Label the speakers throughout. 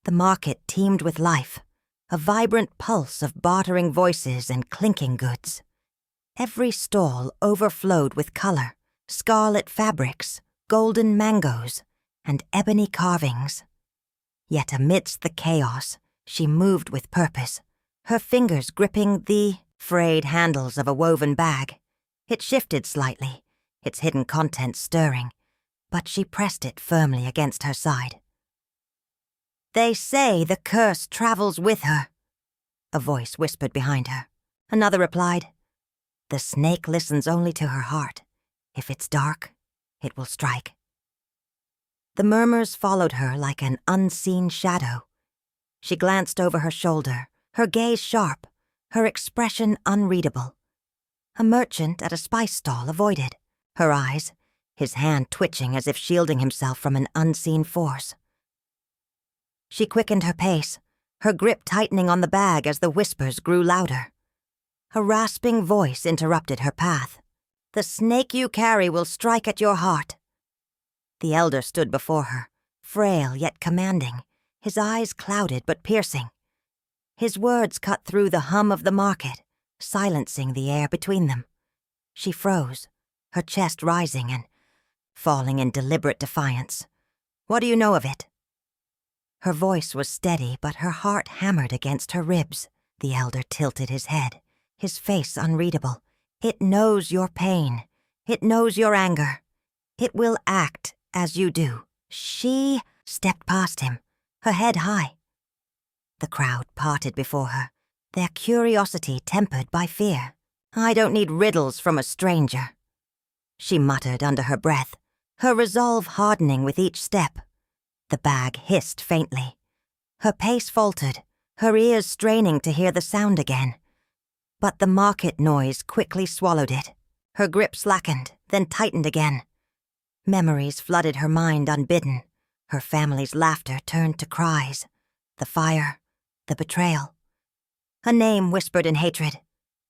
Speaker 1: The market teemed with life, a vibrant pulse of bartering voices and clinking goods. Every stall overflowed with color, scarlet fabrics, golden mangoes, and ebony carvings. Yet amidst the chaos, she moved with purpose, her fingers gripping the frayed handles of a woven bag. It shifted slightly, its hidden contents stirring, but she pressed it firmly against her side. "They say the curse travels with her," a voice whispered behind her. Another replied, "The snake listens only to her heart. If it's dark, it will strike." The murmurs followed her like an unseen shadow. She glanced over her shoulder, her gaze sharp, her expression unreadable. A merchant at a spice stall avoided, her eyes, his hand twitching as if shielding himself from an unseen force. She quickened her pace, her grip tightening on the bag as the whispers grew louder. A rasping voice interrupted her path. "The snake you carry will strike at your heart." The elder stood before her, frail yet commanding, his eyes clouded but piercing. His words cut through the hum of the market, silencing the air between them. She froze, her chest rising and falling in deliberate defiance. "What do you know of it?" Her voice was steady, but her heart hammered against her ribs. The elder tilted his head, his face unreadable. "It knows your pain. It knows your anger. It will act as you do." She stepped past him, her head high. The crowd parted before her, their curiosity tempered by fear. "I don't need riddles from a stranger," she muttered under her breath, her resolve hardening with each step. The bag hissed faintly. Her pace faltered, her ears straining to hear the sound again. But the market noise quickly swallowed it. Her grip slackened, then tightened again. Memories flooded her mind unbidden. Her family's laughter turned to cries. The fire, the betrayal. A name whispered in hatred.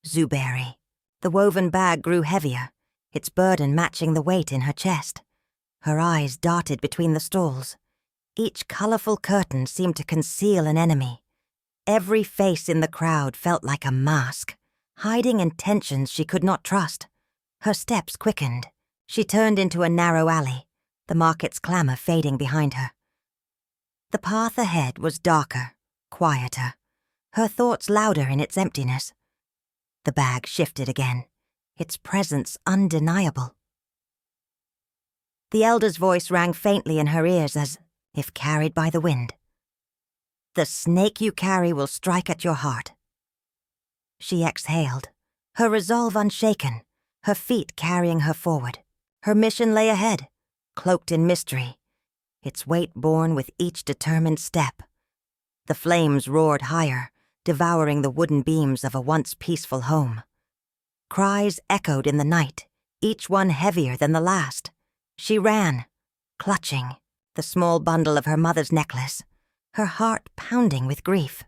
Speaker 1: Zuberi. The woven bag grew heavier, its burden matching the weight in her chest. Her eyes darted between the stalls. Each colorful curtain seemed to conceal an enemy. Every face in the crowd felt like a mask, hiding intentions she could not trust. Her steps quickened. She turned into a narrow alley, the market's clamor fading behind her. The path ahead was darker, quieter, her thoughts louder in its emptiness. The bag shifted again, its presence undeniable. The elder's voice rang faintly in her ears as if carried by the wind. "The snake you carry will strike at your heart." She exhaled, her resolve unshaken, her feet carrying her forward. Her mission lay ahead, cloaked in mystery, its weight borne with each determined step. The flames roared higher, devouring the wooden beams of a once peaceful home. Cries echoed in the night, each one heavier than the last. She ran, clutching the small bundle of her mother's necklace, her heart pounding with grief.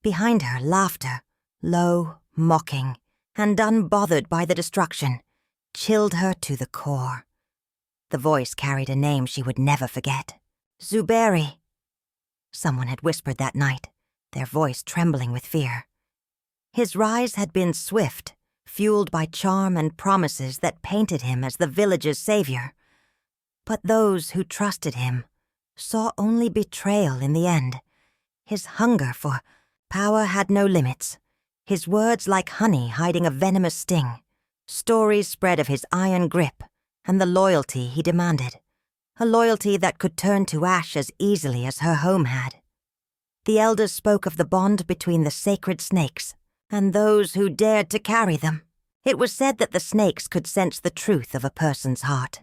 Speaker 1: Behind her, laughter, low, mocking, and unbothered by the destruction, chilled her to the core. The voice carried a name she would never forget. Zuberi. Someone had whispered that night, their voice trembling with fear. His rise had been swift, fueled by charm and promises that painted him as the village's savior. But those who trusted him saw only betrayal in the end. His hunger for power had no limits, his words like honey hiding a venomous sting. Stories spread of his iron grip and the loyalty he demanded, a loyalty that could turn to ash as easily as her home had. The elders spoke of the bond between the sacred snakes and those who dared to carry them. It was said that the snakes could sense the truth of a person's heart.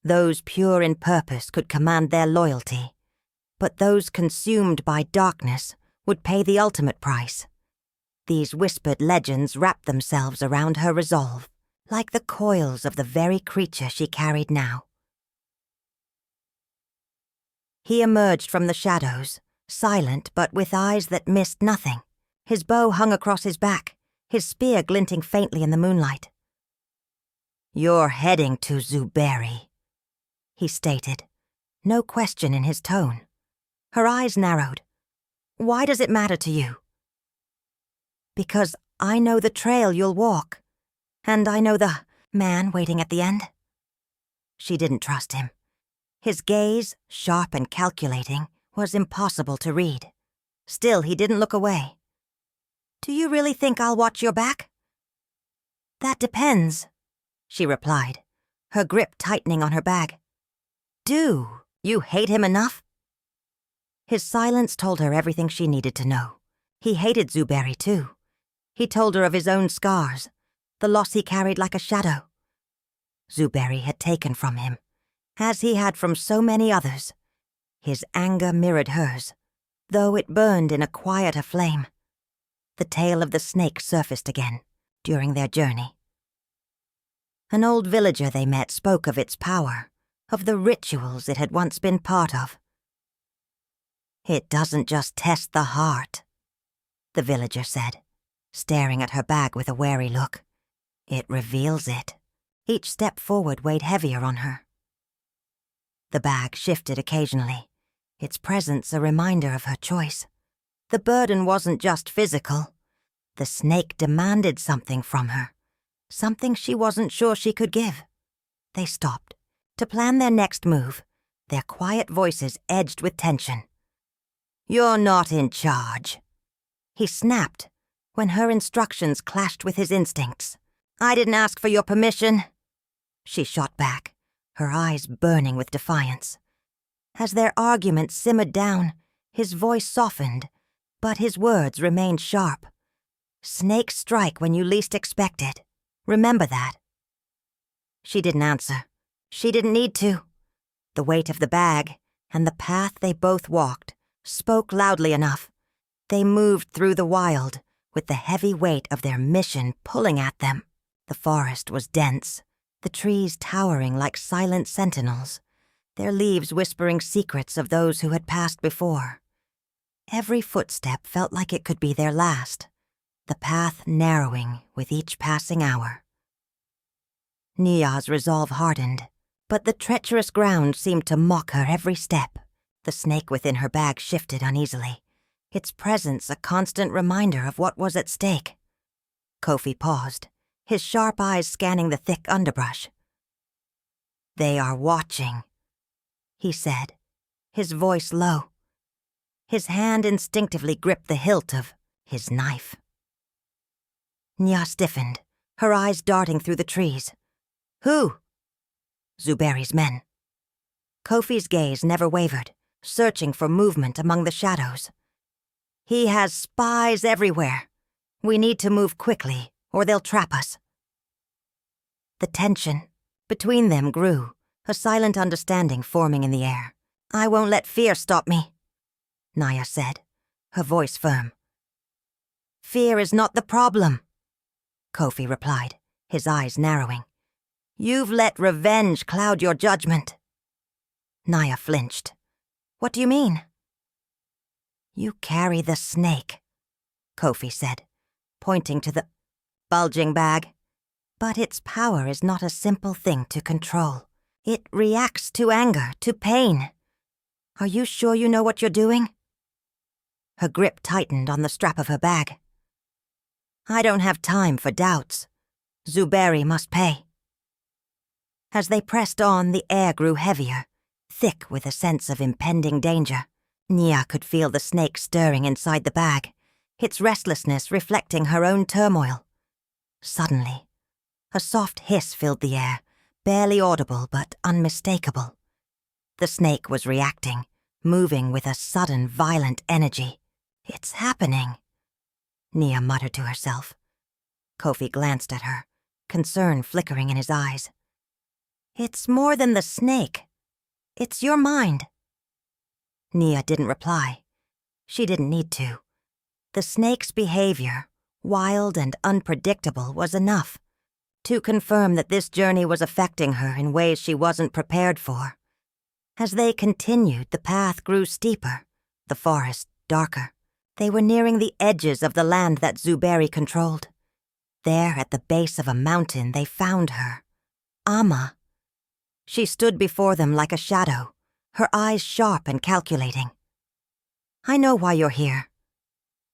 Speaker 1: Those pure in purpose could command their loyalty, but those consumed by darkness would pay the ultimate price. These whispered legends wrapped themselves around her resolve, like the coils of the very creature she carried now. He emerged from the shadows, silent but with eyes that missed nothing. His bow hung across his back, his spear glinting faintly in the moonlight. "You're heading to Zuberi," he stated, no question in his tone. Her eyes narrowed. "Why does it matter to you?" "Because I know the trail you'll walk, and I know the man waiting at the end." She didn't trust him. His gaze, sharp and calculating, was impossible to read. Still, he didn't look away. "Do you really think I'll watch your back?" "That depends," she replied, her grip tightening on her bag. "Do you hate him enough?" His silence told her everything she needed to know. He hated Zuberi, too. He told her of his own scars, the loss he carried like a shadow. Zuberi had taken from him, as he had from so many others. His anger mirrored hers, though it burned in a quieter flame. The tale of the snake surfaced again during their journey. An old villager they met spoke of its power, of the rituals it had once been part of. "It doesn't just test the heart," the villager said, staring at her bag with a wary look. "It reveals it." Each step forward weighed heavier on her. The bag shifted occasionally, its presence a reminder of her choice. The burden wasn't just physical. The snake demanded something from her, something she wasn't sure she could give. They stopped to plan their next move, their quiet voices edged with tension. "You're not in charge," he snapped when her instructions clashed with his instincts. "I didn't ask for your permission," she shot back, her eyes burning with defiance. As their argument simmered down, his voice softened, but his words remained sharp. "Snakes strike when you least expect it. Remember that." She didn't answer. She didn't need to. The weight of the bag and the path they both walked spoke loudly enough. They moved through the wild, with the heavy weight of their mission pulling at them. The forest was dense, the trees towering like silent sentinels, their leaves whispering secrets of those who had passed before. Every footstep felt like it could be their last, the path narrowing with each passing hour. Nyah's resolve hardened, but the treacherous ground seemed to mock her every step. The snake within her bag shifted uneasily, its presence a constant reminder of what was at stake. Kofi paused, his sharp eyes scanning the thick underbrush. "They are watching," he said, his voice low. His hand instinctively gripped the hilt of his knife. Nyah stiffened, her eyes darting through the trees. "Who?" "Zuberi's men." Kofi's gaze never wavered, searching for movement among the shadows. "He has spies everywhere. We need to move quickly, or they'll trap us." The tension between them grew, a silent understanding forming in the air. "I won't let fear stop me," Nyah said, her voice firm. "Fear is not the problem," Kofi replied, his eyes narrowing. "You've let revenge cloud your judgment." Nyah flinched. "What do you mean?" "You carry the snake," Kofi said, pointing to the bulging bag. "But its power is not a simple thing to control. It reacts to anger, to pain. Are you sure you know what you're doing?" Her grip tightened on the strap of her bag. "I don't have time for doubts. Zuberi must pay." As they pressed on, the air grew heavier, thick with a sense of impending danger. Nyah could feel the snake stirring inside the bag, its restlessness reflecting her own turmoil. Suddenly, a soft hiss filled the air, barely audible but unmistakable. The snake was reacting, moving with a sudden, violent energy. "It's happening," Nyah muttered to herself. Kofi glanced at her, concern flickering in his eyes. "It's more than the snake. It's your mind." Nyah didn't reply. She didn't need to. The snake's behavior, wild and unpredictable, was enough to confirm that this journey was affecting her in ways she wasn't prepared for. As they continued, the path grew steeper, the forest darker. They were nearing the edges of the land that Zuberi controlled. There, at the base of a mountain, they found her. Amma. She stood before them like a shadow, her eyes sharp and calculating. I know why you're here,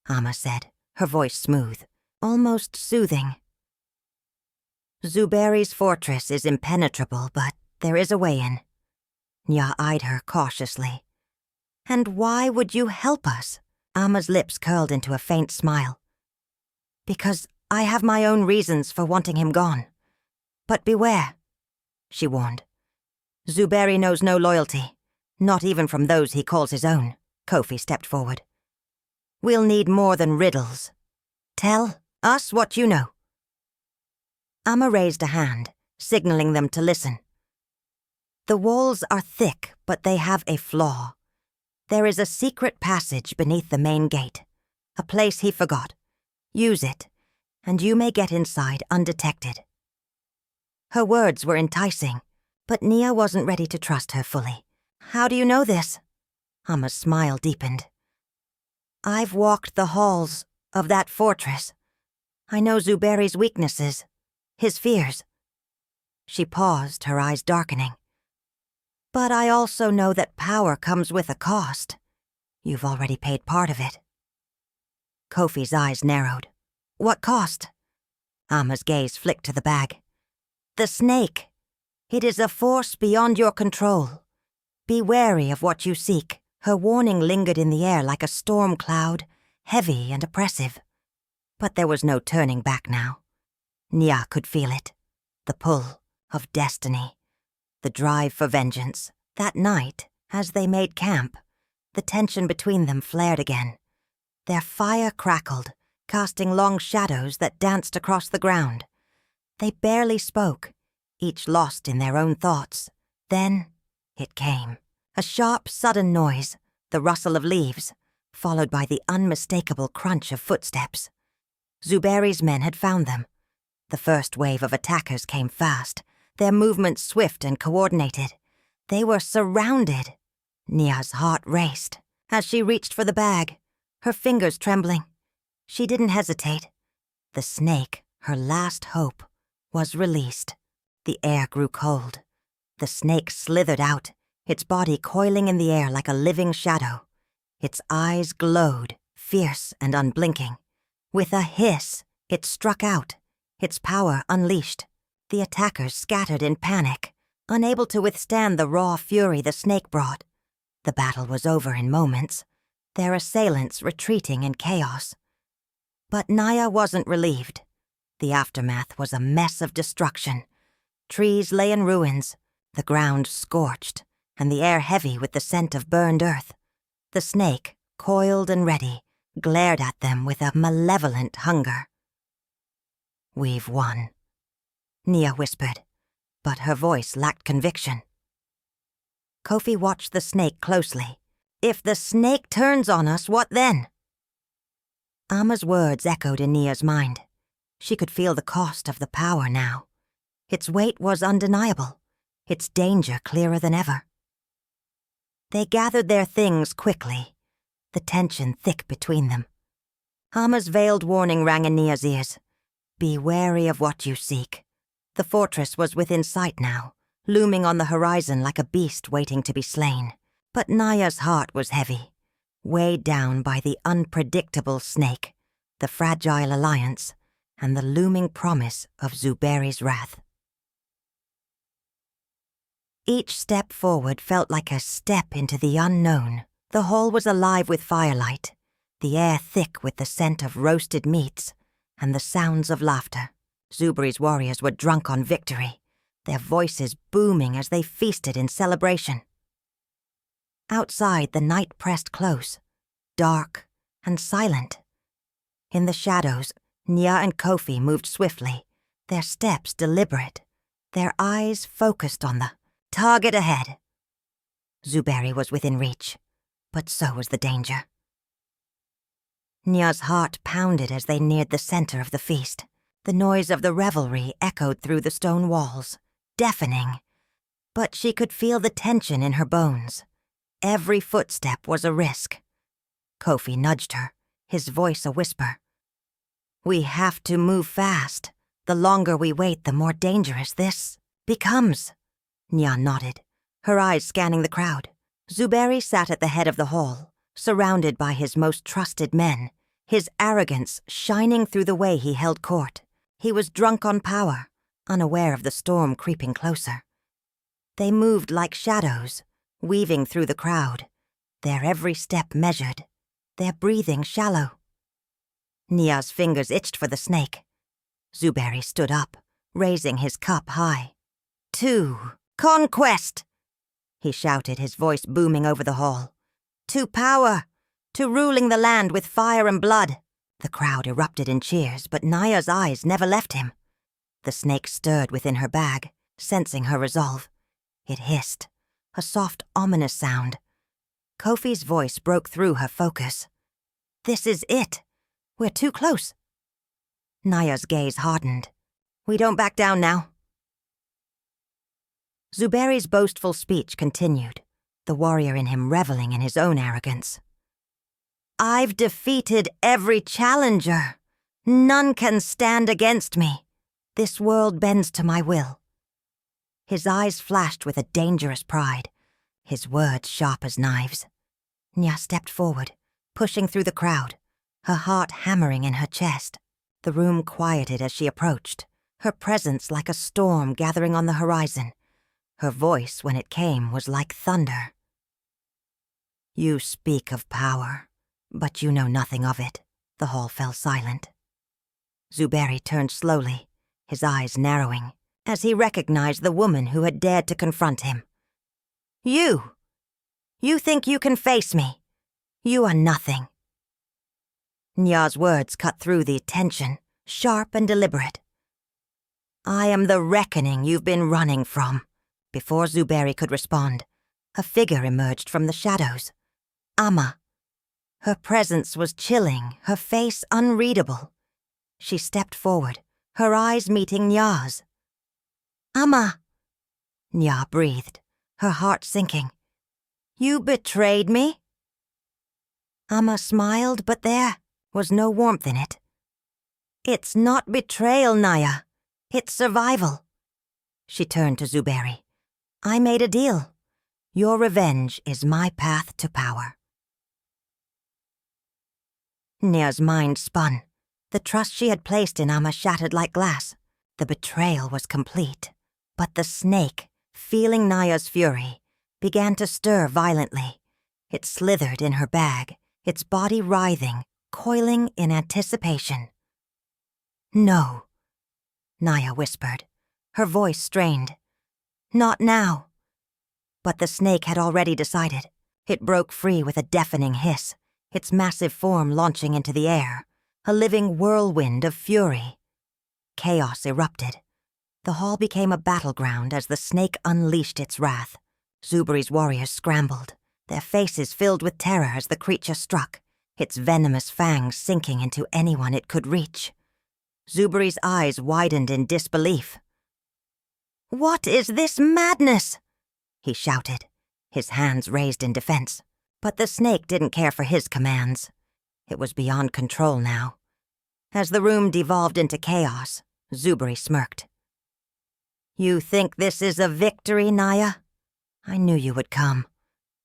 Speaker 1: Amma said, her voice smooth, almost soothing. Zuberi's fortress is impenetrable, but there is a way in. Nyah eyed her cautiously. And why would you help us? Amma's lips curled into a faint smile. Because I have my own reasons for wanting him gone. But beware, she warned. Zuberi knows no loyalty, not even from those he calls his own. Kofi stepped forward. We'll need more than riddles. Tell us what you know. Amma raised a hand, signaling them to listen. The walls are thick, but they have a flaw. There is a secret passage beneath the main gate, a place he forgot. Use it, and you may get inside undetected. Her words were enticing, but Nyah wasn't ready to trust her fully. How do you know this? Amma's smile deepened. I've walked the halls of that fortress. I know Zuberi's weaknesses, his fears. She paused, her eyes darkening. But I also know that power comes with a cost. You've already paid part of it. Kofi's eyes narrowed. What cost? Amma's gaze flicked to the bag. The snake. It is a force beyond your control. Be wary of what you seek. Her warning lingered in the air like a storm cloud, heavy and oppressive. But there was no turning back now. Nyah could feel it. The pull of destiny. The drive for vengeance. That night, as they made camp, the tension between them flared again. Their fire crackled, casting long shadows that danced across the ground. They barely spoke, each lost in their own thoughts. Then it came. A sharp, sudden noise, the rustle of leaves, followed by the unmistakable crunch of footsteps. Zuberi's men had found them. The first wave of attackers came fast, their movements swift and coordinated. They were surrounded. Nyah's heart raced as she reached for the bag, her fingers trembling. She didn't hesitate. The snake, her last hope, was released. The air grew cold. The snake slithered out, its body coiling in the air like a living shadow. Its eyes glowed, fierce and unblinking. With a hiss, it struck out, its power unleashed. The attackers scattered in panic, unable to withstand the raw fury the snake brought. The battle was over in moments, their assailants retreating in chaos. But Nyah wasn't relieved. The aftermath was a mess of destruction. Trees lay in ruins, the ground scorched, and the air heavy with the scent of burned earth. The snake, coiled and ready, glared at them with a malevolent hunger. We've won, Nyah whispered, but her voice lacked conviction. Kofi watched the snake closely. If the snake turns on us, what then? Amma's words echoed in Nyah's mind. She could feel the cost of the power now. Its weight was undeniable, its danger clearer than ever. They gathered their things quickly, the tension thick between them. Amma's veiled warning rang in Nyah's ears. Be wary of what you seek. The fortress was within sight now, looming on the horizon like a beast waiting to be slain. But Nyah's heart was heavy, weighed down by the unpredictable snake, the fragile alliance, and the looming promise of Zuberi's wrath. Each step forward felt like a step into the unknown. The hall was alive with firelight, the air thick with the scent of roasted meats, and the sounds of laughter. Zuberi's warriors were drunk on victory, their voices booming as they feasted in celebration. Outside, the night pressed close, dark and silent. In the shadows, Nyah and Kofi moved swiftly, their steps deliberate, their eyes focused on the target ahead. Zuberi was within reach, but so was the danger. Nyah's heart pounded as they neared the center of the feast. The noise of the revelry echoed through the stone walls, deafening. But she could feel the tension in her bones. Every footstep was a risk. Kofi nudged her, his voice a whisper. We have to move fast. The longer we wait, the more dangerous this becomes. Nyah nodded, her eyes scanning the crowd. Zuberi sat at the head of the hall, surrounded by his most trusted men, his arrogance shining through the way he held court. He was drunk on power, unaware of the storm creeping closer. They moved like shadows, weaving through the crowd, their every step measured, their breathing shallow. Nyah's fingers itched for the snake. Zuberi stood up, raising his cup high. "To conquest!" he shouted, his voice booming over the hall. "To power! To ruling the land with fire and blood!" The crowd erupted in cheers, but Nyah's eyes never left him. The snake stirred within her bag, sensing her resolve. It hissed, a soft, ominous sound. Kofi's voice broke through her focus. "This is it. We're too close." Nyah's gaze hardened. "We don't back down now." Zuberi's boastful speech continued, the warrior in him reveling in his own arrogance. "I've defeated every challenger. None can stand against me. This world bends to my will." His eyes flashed with a dangerous pride, his words sharp as knives. Nyah stepped forward, pushing through the crowd, her heart hammering in her chest. The room quieted as she approached, her presence like a storm gathering on the horizon. Her voice, when it came, was like thunder. "You speak of power, but you know nothing of it." The hall fell silent. Zuberi turned slowly, his eyes narrowing, as he recognized the woman who had dared to confront him. You think you can face me? You are nothing." Nyah's words cut through the tension, sharp and deliberate. "I am the reckoning you've been running from." Before Zuberi could respond, a figure emerged from the shadows. Amma. Her presence was chilling, her face unreadable. She stepped forward, her eyes meeting Nyah's. "Amma," Nyah breathed, her heart sinking. "You betrayed me?" Amma smiled, but there was no warmth in it. "It's not betrayal, Nyah. It's survival." She turned to Zuberi. "I made a deal. Your revenge is my path to power." Nyah's mind spun. The trust she had placed in Amma shattered like glass. The betrayal was complete. But the snake, feeling Nyah's fury, began to stir violently. It slithered in her bag, its body writhing, coiling in anticipation. "No," Nyah whispered, her voice strained. "Not now." But the snake had already decided. It broke free with a deafening hiss, its massive form launching into the air, a living whirlwind of fury. Chaos erupted. The hall became a battleground as the snake unleashed its wrath. Zuberi's warriors scrambled, their faces filled with terror as the creature struck, its venomous fangs sinking into anyone it could reach. Zuberi's eyes widened in disbelief. "What is this madness?" he shouted, his hands raised in defense. But the snake didn't care for his commands. It was beyond control now. As the room devolved into chaos, Zuberi smirked. "You think this is a victory, Nyah? I knew you would come.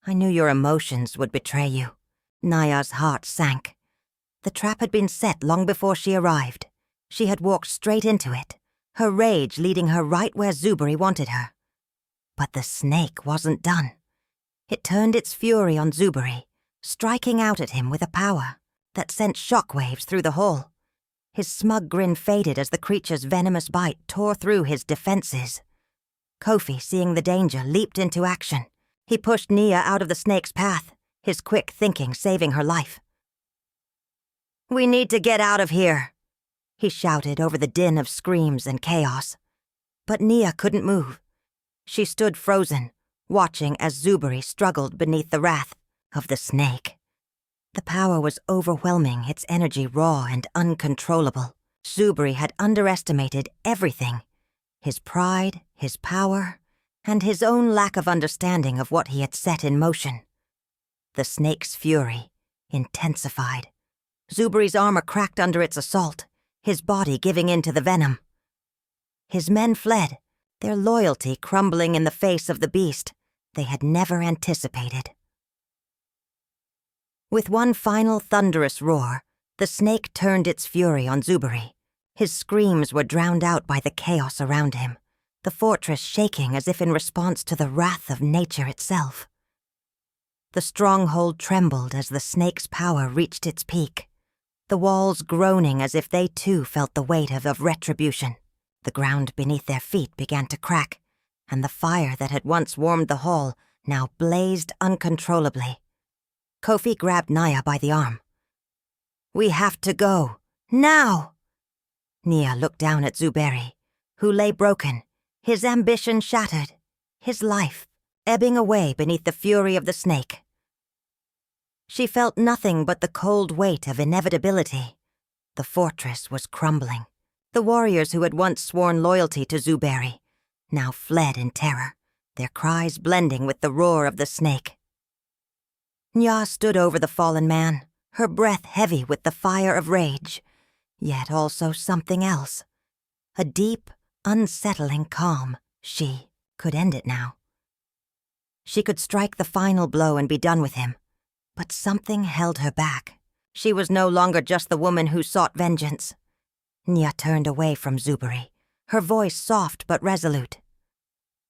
Speaker 1: I knew your emotions would betray you." Nyah's heart sank. The trap had been set long before she arrived. She had walked straight into it, her rage leading her right where Zuberi wanted her. But the snake wasn't done. It turned its fury on Zuberi, striking out at him with a power that sent shockwaves through the hall. His smug grin faded as the creature's venomous bite tore through his defenses. Kofi, seeing the danger, leaped into action. He pushed Nyah out of the snake's path, his quick thinking saving her life. "We need to get out of here," he shouted over the din of screams and chaos. But Nyah couldn't move. She stood frozen, watching as Zuberi struggled beneath the wrath of the snake. The power was overwhelming, its energy raw and uncontrollable. Zuberi had underestimated everything: his pride, his power, and his own lack of understanding of what he had set in motion. The snake's fury intensified. Zuberi's armor cracked under its assault, his body giving in to the venom. His men fled, their loyalty crumbling in the face of the beast they had never anticipated. With one final thunderous roar, the snake turned its fury on Zuberi. His screams were drowned out by the chaos around him, the fortress shaking as if in response to the wrath of nature itself. The stronghold trembled as the snake's power reached its peak, the walls groaning as if they too felt the weight of retribution. The ground beneath their feet began to crack, and the fire that had once warmed the hall now blazed uncontrollably. Kofi grabbed Nyah by the arm. "We have to go. Now!" Nyah looked down at Zuberi, who lay broken, his ambition shattered, his life ebbing away beneath the fury of the snake. She felt nothing but the cold weight of inevitability. The fortress was crumbling. The warriors who had once sworn loyalty to Zuberi now fled in terror, their cries blending with the roar of the snake. Nyah stood over the fallen man, her breath heavy with the fire of rage, yet also something else. A deep, unsettling calm. She could end it now. She could strike the final blow and be done with him, but something held her back. She was no longer just the woman who sought vengeance. Nyah turned away from Zuberi, her voice soft but resolute.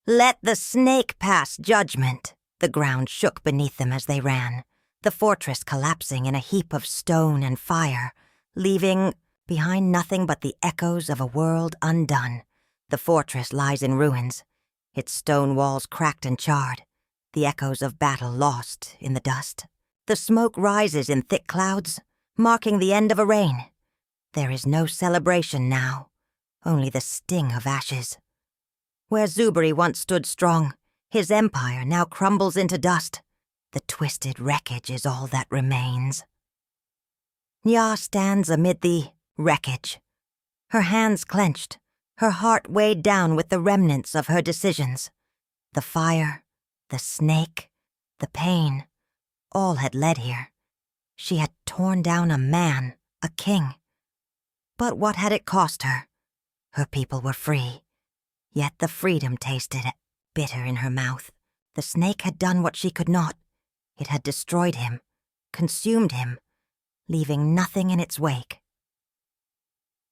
Speaker 1: "Let the snake pass judgment." The ground shook beneath them as they ran, the fortress collapsing in a heap of stone and fire, leaving behind nothing but the echoes of a world undone. The fortress lies in ruins, its stone walls cracked and charred, the echoes of battle lost in the dust. The smoke rises in thick clouds, marking the end of a reign. There is no celebration now, only the sting of ashes. Where Zuberi once stood strong, his empire now crumbles into dust. The twisted wreckage is all that remains. Nyah stands amid the wreckage, her hands clenched, her heart weighed down with the remnants of her decisions. The fire, the snake, the pain, all had led here. She had torn down a man, a king. But what had it cost her? Her people were free, yet the freedom tasted bitter in her mouth. The snake had done what she could not. It had destroyed him, consumed him, leaving nothing in its wake.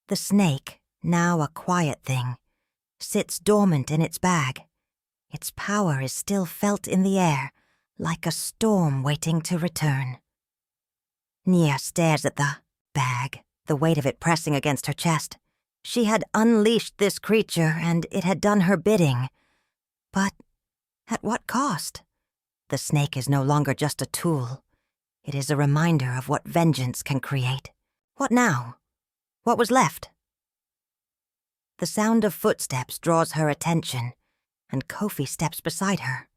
Speaker 1: The snake, now a quiet thing, sits dormant in its bag. Its power is still felt in the air, like a storm waiting to return. Nyah stares at the bag, the weight of it pressing against her chest. She had unleashed this creature, and it had done her bidding. But at what cost? The snake is no longer just a tool. It is a reminder of what vengeance can create. What now? What was left? The sound of footsteps draws her attention, and Kofi steps beside her.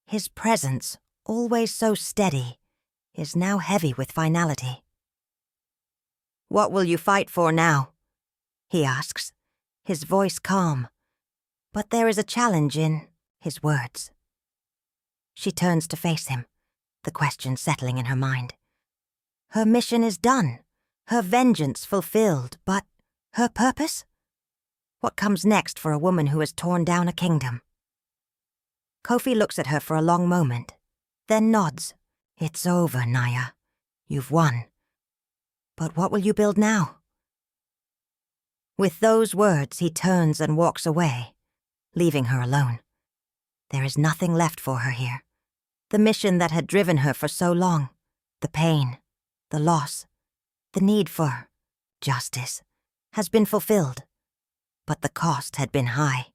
Speaker 1: His presence, always so steady, is now heavy with finality. "What will you fight for now?" he asks, his voice calm, but there is a challenge in his words. She turns to face him, the question settling in her mind. Her mission is done, her vengeance fulfilled, but her purpose? What comes next for a woman who has torn down a kingdom? Kofi looks at her for a long moment, then nods. "It's over, Nyah. You've won. But what will you build now?" With those words, he turns and walks away, leaving her alone. There is nothing left for her here. The mission that had driven her for so long, the pain, the loss, the need for justice, has been fulfilled. But the cost had been high.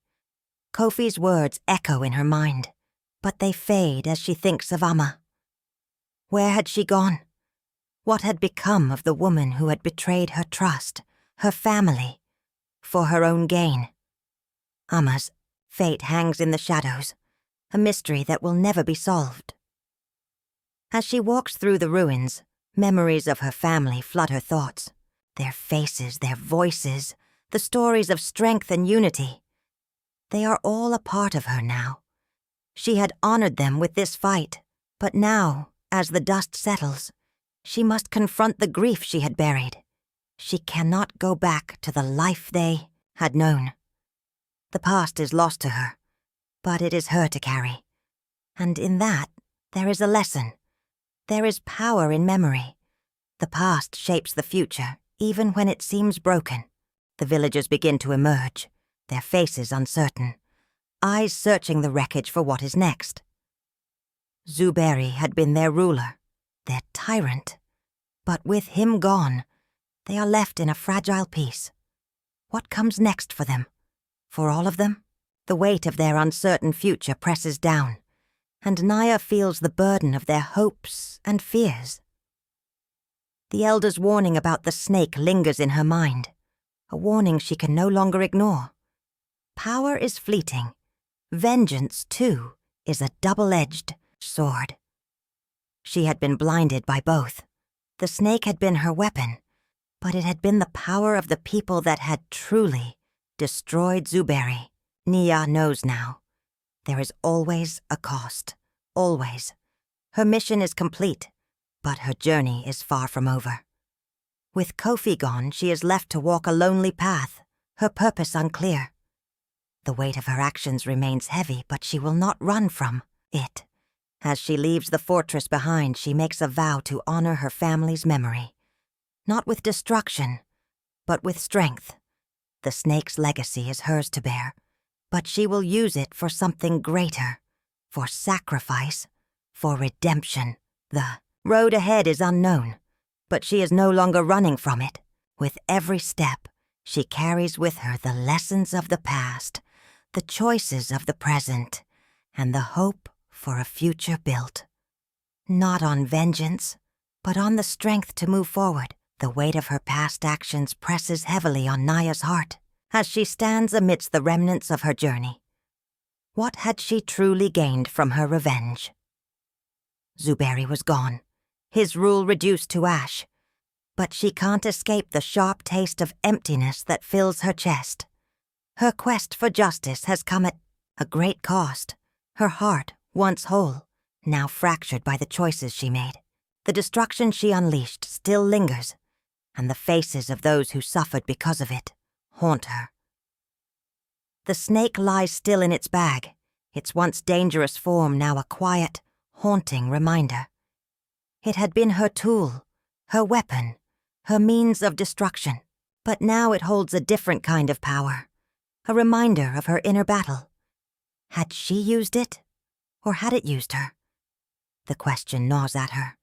Speaker 1: Kofi's words echo in her mind, but they fade as she thinks of Amma. Where had she gone? What had become of the woman who had betrayed her trust, her family, for her own gain? Amma's fate hangs in the shadows, a mystery that will never be solved. As she walks through the ruins, memories of her family flood her thoughts. Their faces, their voices, the stories of strength and unity. They are all a part of her now. She had honored them with this fight, but now, as the dust settles, she must confront the grief she had buried. She cannot go back to the life they had known. The past is lost to her, but it is her to carry. And in that, there is a lesson. There is power in memory. The past shapes the future, even when it seems broken. The villagers begin to emerge, their faces uncertain, eyes searching the wreckage for what is next. Zuberi had been their ruler, their tyrant. But with him gone, they are left in a fragile peace. What comes next for them? For all of them? The weight of their uncertain future presses down, and Nyah feels the burden of their hopes and fears. The elder's warning about the snake lingers in her mind, a warning she can no longer ignore. Power is fleeting. Vengeance, too, is a double-edged sword. She had been blinded by both. The snake had been her weapon, but it had been the power of the people that had truly destroyed Zuberi. Nyah knows now. There is always a cost. Always. Her mission is complete, but her journey is far from over. With Kofi gone, she is left to walk a lonely path, her purpose unclear. The weight of her actions remains heavy, but she will not run from it. As she leaves the fortress behind, she makes a vow to honor her family's memory. Not with destruction, but with strength. The snake's legacy is hers to bear, but she will use it for something greater, for sacrifice, for redemption. The road ahead is unknown, but she is no longer running from it. With every step, she carries with her the lessons of the past, the choices of the present, and the hope for a future built. Not on vengeance, but on the strength to move forward. The weight of her past actions presses heavily on Nyah's heart as she stands amidst the remnants of her journey. What had she truly gained from her revenge? Zuberi was gone, his rule reduced to ash, but she can't escape the sharp taste of emptiness that fills her chest. Her quest for justice has come at a great cost. Her heart, once whole, now fractured by the choices she made. The destruction she unleashed still lingers, and the faces of those who suffered because of it haunt her. The snake lies still in its bag, its once dangerous form now a quiet, haunting reminder. It had been her tool, her weapon, her means of destruction, but now it holds a different kind of power, a reminder of her inner battle. Had she used it, or had it used her? The question gnaws at her.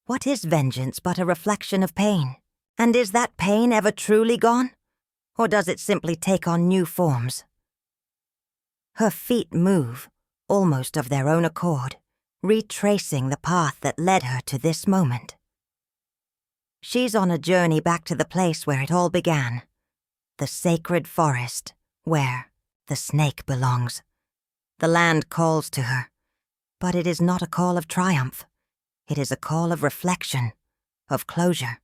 Speaker 1: What is vengeance but a reflection of pain? And is that pain ever truly gone? Or does it simply take on new forms? Her feet move, almost of their own accord, retracing the path that led her to this moment. She's on a journey back to the place where it all began, the sacred forest, where the snake belongs. The land calls to her, but it is not a call of triumph. It is a call of reflection, of closure.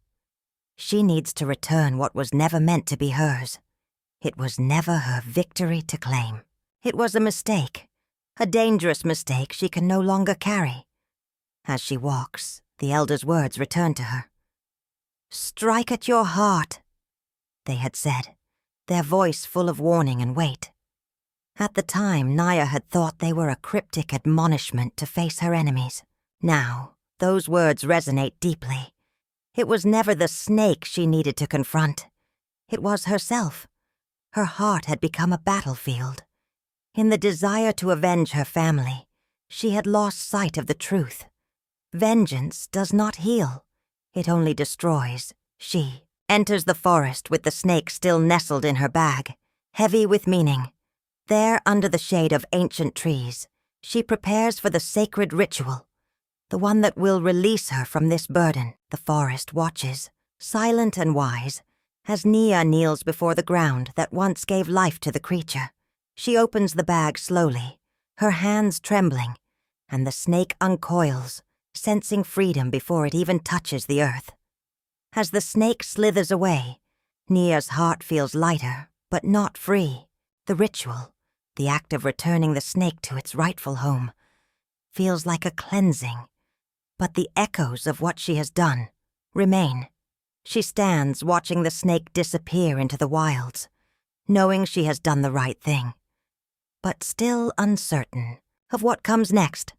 Speaker 1: She needs to return what was never meant to be hers. It was never her victory to claim. It was a mistake, a dangerous mistake she can no longer carry. As she walks, the elder's words return to her. "Strike at your heart," they had said, their voice full of warning and weight. At the time, Nyah had thought they were a cryptic admonishment to face her enemies. Now, those words resonate deeply. It was never the snake she needed to confront. It was herself. Her heart had become a battlefield. In the desire to avenge her family, she had lost sight of the truth. Vengeance does not heal. It only destroys. She enters the forest with the snake still nestled in her bag, heavy with meaning. There, under the shade of ancient trees, she prepares for the sacred ritual, the one that will release her from this burden. The forest watches, silent and wise, as Nyah kneels before the ground that once gave life to the creature. She opens the bag slowly, her hands trembling, and the snake uncoils, sensing freedom before it even touches the earth. As the snake slithers away, Nyah's heart feels lighter, but not free. The ritual, the act of returning the snake to its rightful home, feels like a cleansing. But the echoes of what she has done remain. She stands watching the snake disappear into the wilds, knowing she has done the right thing, but still uncertain of what comes next.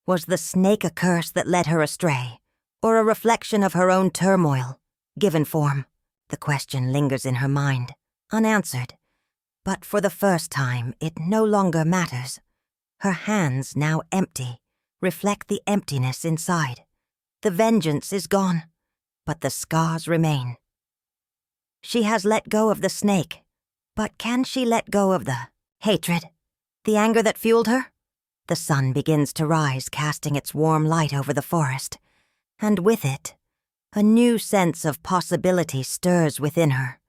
Speaker 1: Was the snake a curse that led her astray, or a reflection of her own turmoil, given form? The question lingers in her mind, unanswered. But for the first time, it no longer matters. Her hands, now empty, reflect the emptiness inside. The vengeance is gone, but the scars remain. She has let go of the snake, but can she let go of the hatred, the anger that fueled her? The sun begins to rise, casting its warm light over the forest, and with it, a new sense of possibility stirs within her.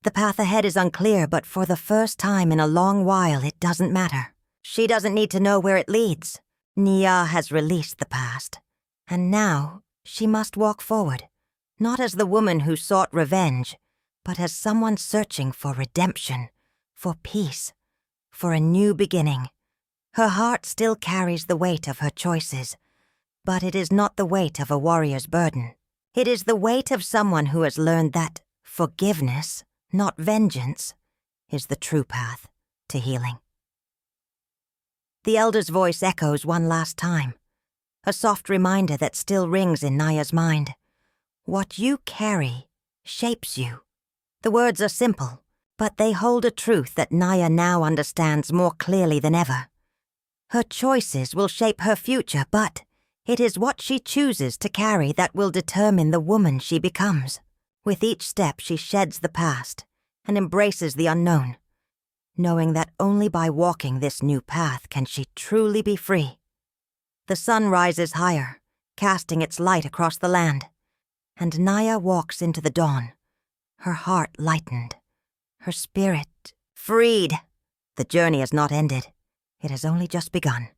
Speaker 1: The path ahead is unclear, but for the first time in a long while, it doesn't matter. She doesn't need to know where it leads. Nyah has released the past, and now she must walk forward, not as the woman who sought revenge, but as someone searching for redemption, for peace, for a new beginning. Her heart still carries the weight of her choices, but it is not the weight of a warrior's burden. It is the weight of someone who has learned that forgiveness, not vengeance, is the true path to healing. The elder's voice echoes one last time, a soft reminder that still rings in Nyah's mind. What you carry shapes you. The words are simple, but they hold a truth that Nyah now understands more clearly than ever. Her choices will shape her future, but it is what she chooses to carry that will determine the woman she becomes. With each step, she sheds the past and embraces the unknown, knowing that only by walking this new path can she truly be free. The sun rises higher, casting its light across the land, and Nyah walks into the dawn, her heart lightened, her spirit freed. The journey has not ended. It has only just begun.